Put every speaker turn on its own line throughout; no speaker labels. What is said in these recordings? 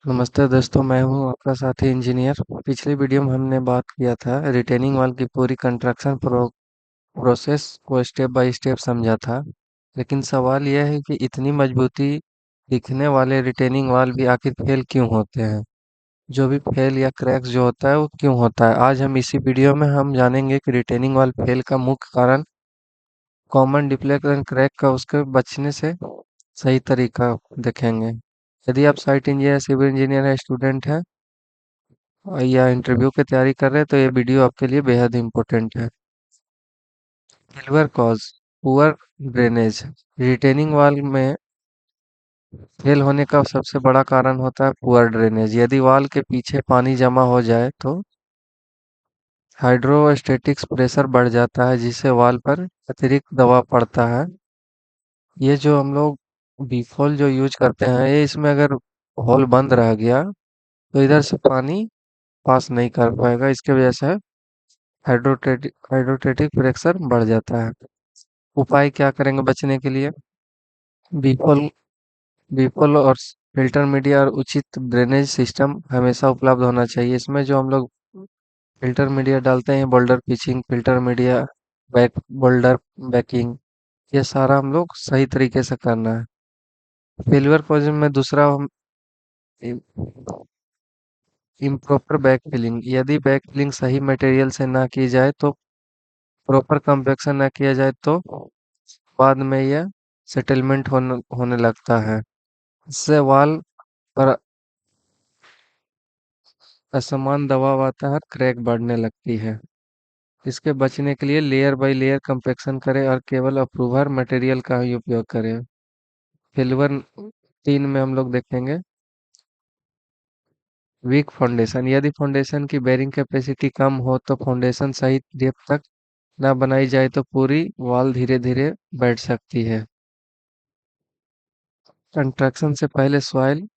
नमस्ते दोस्तों, मैं हूं आपका साथी इंजीनियर। पिछली वीडियो में हमने बात किया था रिटेनिंग वॉल की पूरी कंस्ट्रक्शन प्रोसेस को स्टेप बाय स्टेप समझा था। लेकिन सवाल यह है कि इतनी मजबूती दिखने वाले रिटेनिंग वॉल भी आखिर फेल क्यों होते हैं। जो भी फेल या क्रैक्स जो होता है वो क्यों होता है, आज हम इसी वीडियो में हम जानेंगे कि रिटेनिंग वॉल फेल का मुख्य कारण, कॉमन डिफ्लेक्शन क्रैक का उसके बचने से सही तरीका देखेंगे। यदि आप साइट इंजीनियर, सिविल इंजीनियर है, स्टूडेंट है या इंटरव्यू की तैयारी कर रहे हैं तो ये वीडियो आपके लिए बेहद इम्पोर्टेंट है। Failure cause, poor drainage. Retaining wall में फेल होने का सबसे बड़ा कारण होता है पुअर ड्रेनेज। यदि वॉल के पीछे पानी जमा हो जाए तो हाइड्रोस्टेटिक्स प्रेशर बढ़ जाता है, जिससे वॉल पर अतिरिक्त दबाव पड़ता है। ये जो हम लोग बीफॉल जो यूज करते हैं, ये इसमें अगर होल बंद रह गया तो इधर से पानी पास नहीं कर पाएगा। इसके वजह से हाइड्रोस्टेटिक प्रेशर बढ़ जाता है। उपाय क्या करेंगे बचने के लिए? बीफॉल बीफॉल और फिल्टर मीडिया और उचित ड्रेनेज सिस्टम हमेशा उपलब्ध होना चाहिए। इसमें जो हम लोग फिल्टर मीडिया डालते हैं, boulder pitching, filter media, back boulder banking, ये सारा हम लोग सही तरीके से करना है। फेलियर कॉज में दूसरा हम इम्प्रॉपर बैक फिलिंग। यदि बैक फिलिंग सही मटेरियल से ना की जाए तो, प्रॉपर कंपेक्शन ना किया जाए तो बाद में यह सेटलमेंट होने लगता है। इससे वॉल पर असमान दबाव आता है और क्रैक बढ़ने लगती है। इसके बचने के लिए लेयर बाय लेयर कंपेक्शन करें और केवल अप्रूवर मटेरियल का ही उपयोग करें। फेल्यूर 3 में हम लोग देखेंगे वीक फाउंडेशन। यदि फाउंडेशन की बेरिंग कैपेसिटी कम हो तो फाउंडेशन सही डेप्थ तक ना बनाई जाए तो पूरी वॉल धीरे धीरे बैठ सकती है। कंस्ट्रक्शन से पहले सॉइल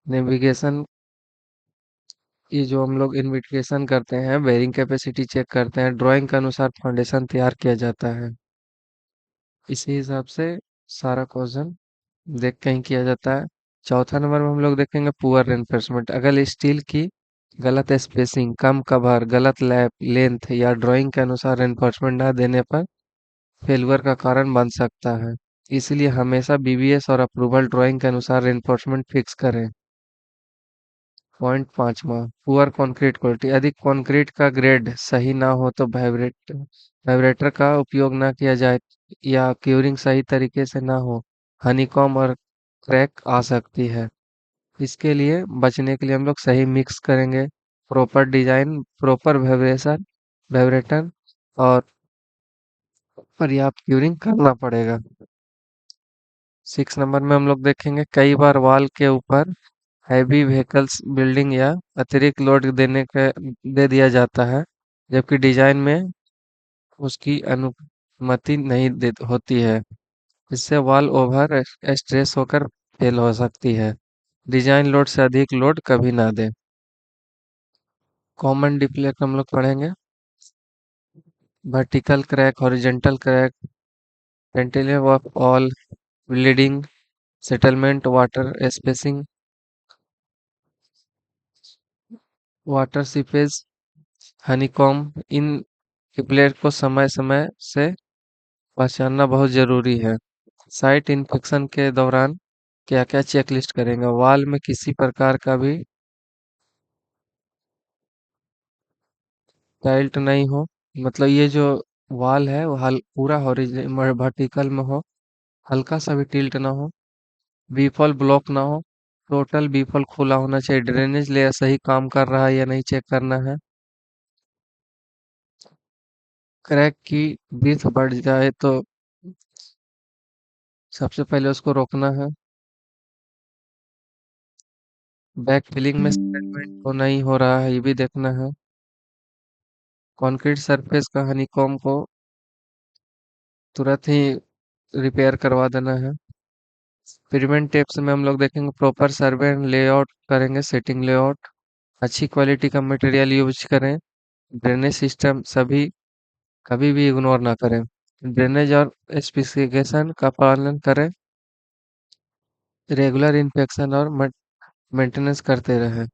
नेविगेशन, ये जो हम लोग इन्विटेशन करते हैं, बेरिंग कैपेसिटी चेक करते हैं, ड्राइंग के अनुसार फाउंडेशन तैयार किया जाता है। इसी हिसाब से सारा क्वेश्चन देख के ही किया जाता है। चौथा नंबर में हम लोग देखेंगे पुअर रेनफोर्समेंट। अगर स्टील की गलत स्पेसिंग, कम कवर, गलत लैप लेंथ या ड्राइंग के अनुसार रेनफोर्समेंट न देने पर फेल्यूर का कारण बन सकता है। इसलिए हमेशा बीबीएस और अप्रूवल ड्राइंग के अनुसार रेनफोर्समेंट फिक्स करें। पॉइंट पांचवा, पुअर कंक्रीट क्वालिटी। यदि कंक्रीट का ग्रेड सही ना हो तो वाइब्रेटर का उपयोग ना किया जाए या क्यूरिंग सही तरीके से ना हो, हनीकॉम और क्रैक आ सकती है। इसके लिए बचने के लिए हम लोग सही मिक्स करेंगे, प्रॉपर डिजाइन, प्रॉपर वाइब्रेटर और पर्याप्त क्यूरिंग करना पड़ेगा। 6 नंबर में हम लोग देखेंगे कई बार वॉल के ऊपर हैवी व्हीकल्स बिल्डिंग या अतिरिक्त लोड दे दिया जाता है, जबकि डिजाइन में उसकी अनुमति नहीं होती है। इससे वॉल ओवर स्ट्रेस होकर फेल हो सकती है। डिजाइन लोड से अधिक लोड कभी ना दें। कॉमन डिफ्लेक्ट हम लोग पढ़ेंगे, vertical crack, horizontal crack, cantilever of all, bleeding, settlement, water spacing, water seepage, honeycomb. In triplet को समय समय से पहचानना बहुत जरूरी है। साइट इंफेक्शन के दौरान क्या क्या चेकलिस्ट करेंगे? वॉल में किसी प्रकार का भी टाइल्ट नहीं हो, मतलब ये जो वॉल है वो पूरा हॉरिजॉन्टल वर्टिकल में हो, हल्का सा भी टिल्ट ना हो, बीफॉल ब्लॉक ना हो, टोटल बीफॉल खुला होना चाहिए। ड्रेनेज लेयर सही काम कर रहा है या नहीं चेक करना है। क्रैक की विड्थ बढ़ जाए तो सबसे पहले उसको रोकना है। बैक फिलिंग में सेटलमेंट तो नहीं हो रहा है, ये भी देखना है। कंक्रीट सरफेस का हनीकॉम्ब को तुरंत ही रिपेयर करवा देना है। प्रिवेंट टिप्स में हम लोग देखेंगे प्रॉपर सर्वे एंड लेआउट करेंगे, सेटिंग लेआउट, अच्छी क्वालिटी का मटेरियल यूज करें, ड्रेनेज सिस्टम सभी कभी भी इग्नोर ना करें, ड्रेनेज और स्पेसिफिकेशन का पालन करें, रेगुलर इंस्पेक्शन और मेंटेनेंस करते रहे।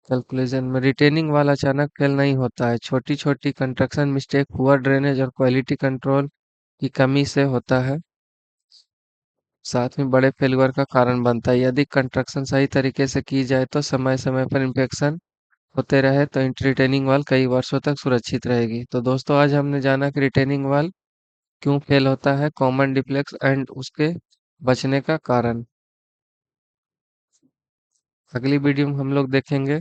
कैलकुलेशन में रिटेनिंग वाल अचानक फेल नहीं होता है, छोटी छोटी कंस्ट्रक्शन मिस्टेक, पुअर ड्रेनेज और क्वालिटी कंट्रोल की कमी से होता है। साथ में बड़े फेल्यूर का कारण बनता है। यदि कंस्ट्रक्शन सही तरीके से की जाए तो समय समय पर इंस्पेक्शन होते रहे तो रिटेनिंग वाल कई वर्षों तक सुरक्षित रहेगी। तो दोस्तों आज हमने जाना कि रिटेनिंग वाल क्यों फेल होता है, कॉमन डिफ्लेक्स एंड उसके बचने का कारण। अगली वीडियो में हम लोग देखेंगे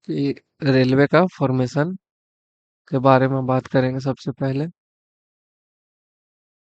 कि रेलवे का फॉर्मेशन के बारे में बात करेंगे सबसे पहले।